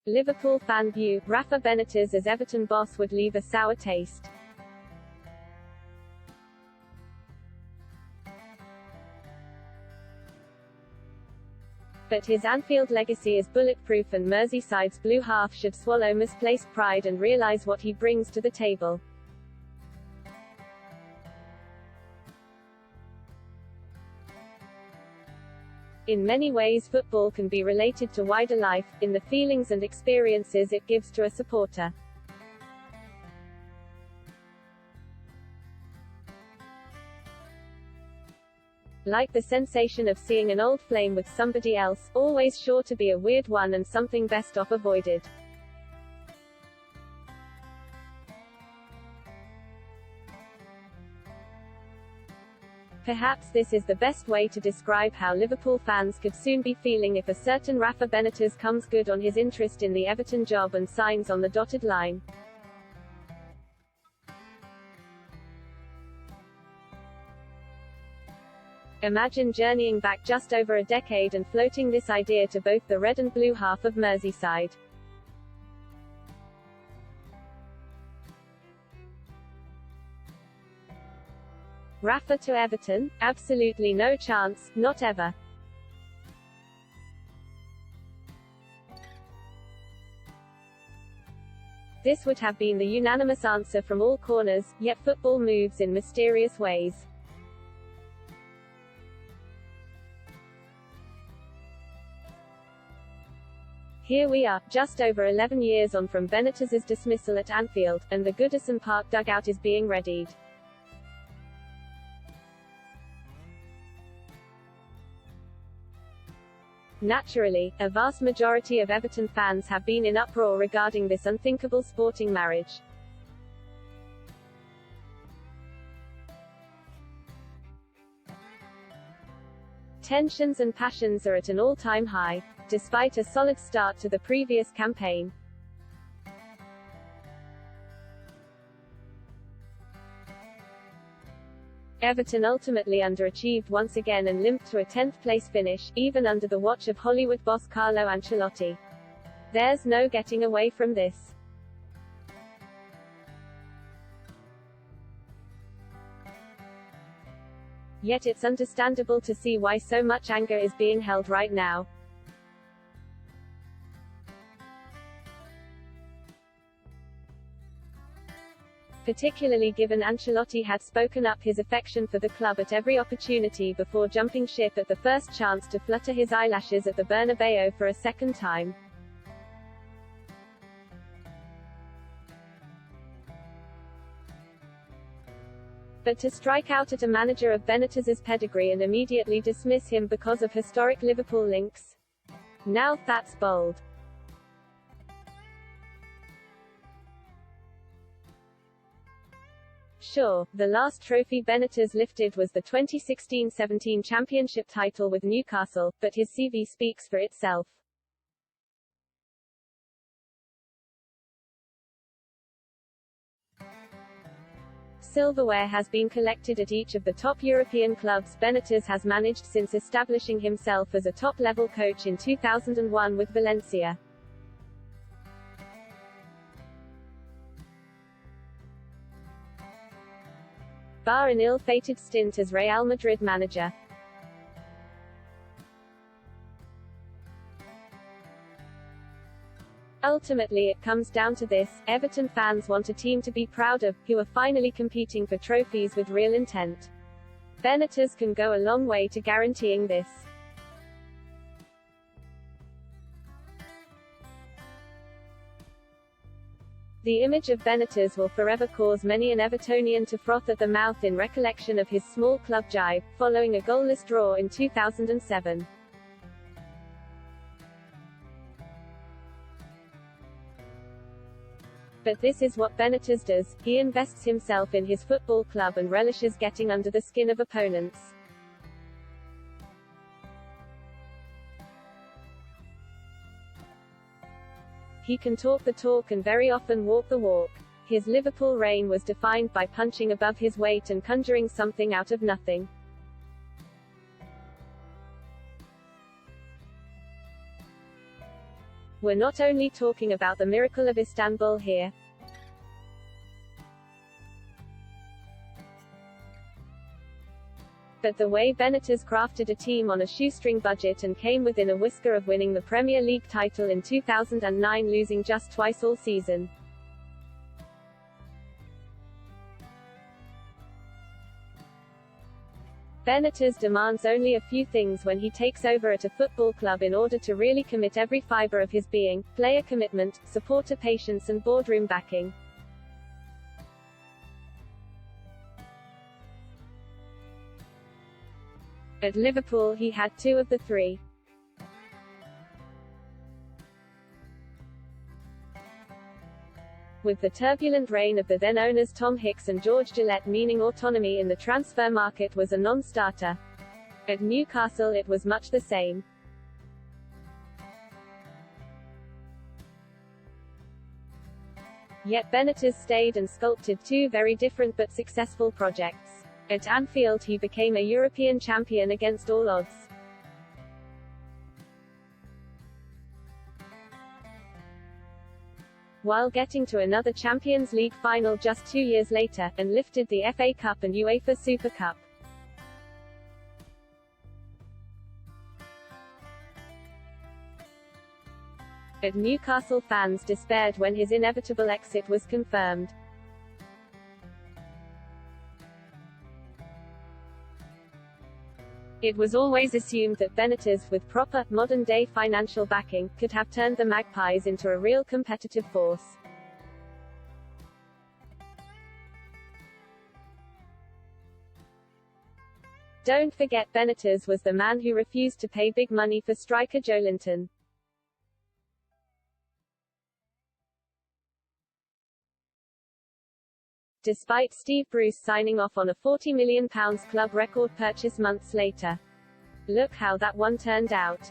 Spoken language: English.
Liverpool fan view, Rafa Benitez as Everton boss would leave a sour taste. But his Anfield legacy is bulletproof, and Merseyside's blue half should swallow misplaced pride and realise what he brings to the table. In many ways, football can be related to wider life, in the feelings and experiences it gives to a supporter. Like the sensation of seeing an old flame with somebody else, always sure to be a weird one and something best off avoided. Perhaps this is the best way to describe how Liverpool fans could soon be feeling if a certain Rafa Benitez comes good on his interest in the Everton job and signs on the dotted line. Imagine journeying back just over a decade and floating this idea to both the red and blue half of Merseyside. Rafa to Everton? Absolutely no chance, not ever. This would have been the unanimous answer from all corners, yet football moves in mysterious ways. Here we are, just over 11 years on from Benitez's dismissal at Anfield, and the Goodison Park dugout is being readied. Naturally, a vast majority of Everton fans have been in uproar regarding this unthinkable sporting marriage. Tensions and passions are at an all-time high, despite a solid start to the previous campaign. Everton ultimately underachieved once again and limped to a 10th place finish, even under the watch of Hollywood boss Carlo Ancelotti. There's no getting away from this. Yet it's understandable to see why so much anger is being held right now. Particularly given Ancelotti had spoken up his affection for the club at every opportunity before jumping ship at the first chance to flutter his eyelashes at the Bernabeu for a second time. But to strike out at a manager of Benitez's pedigree and immediately dismiss him because of historic Liverpool links? Now that's bold. Sure, the last trophy Benitez lifted was the 2016-17 championship title with Newcastle, but his CV speaks for itself. Silverware has been collected at each of the top European clubs Benitez has managed since establishing himself as a top-level coach in 2001 with Valencia. Bar an ill-fated stint as Real Madrid manager. Ultimately it comes down to this: Everton fans want a team to be proud of, who are finally competing for trophies with real intent. Benitez can go a long way to guaranteeing this. The image of Benitez will forever cause many an Evertonian to froth at the mouth in recollection of his small club jibe, following a goalless draw in 2007. But this is what Benitez does: he invests himself in his football club and relishes getting under the skin of opponents. He can talk the talk and very often walk the walk. His Liverpool reign was defined by punching above his weight and conjuring something out of nothing. We're not only talking about the miracle of Istanbul here, but the way Benitez crafted a team on a shoestring budget and came within a whisker of winning the Premier League title in 2009, losing just twice all season. Benitez demands only a few things when he takes over at a football club in order to really commit every fibre of his being: player commitment, supporter patience and boardroom backing. At Liverpool he had two of the three. With the turbulent reign of the then owners Tom Hicks and George Gillette meaning autonomy in the transfer market was a non-starter. At Newcastle it was much the same. Yet Benitez stayed and sculpted two very different but successful projects. At Anfield he became a European champion against all odds. While getting to another Champions League final just 2 years later, and lifted the FA Cup and UEFA Super Cup. At Newcastle fans despaired when his inevitable exit was confirmed. It was always assumed that Benitez, with proper, modern-day financial backing, could have turned the Magpies into a real competitive force. Don't forget Benitez was the man who refused to pay big money for striker Joelinton. Despite Steve Bruce signing off on a £40 million club record purchase months later. Look how that one turned out.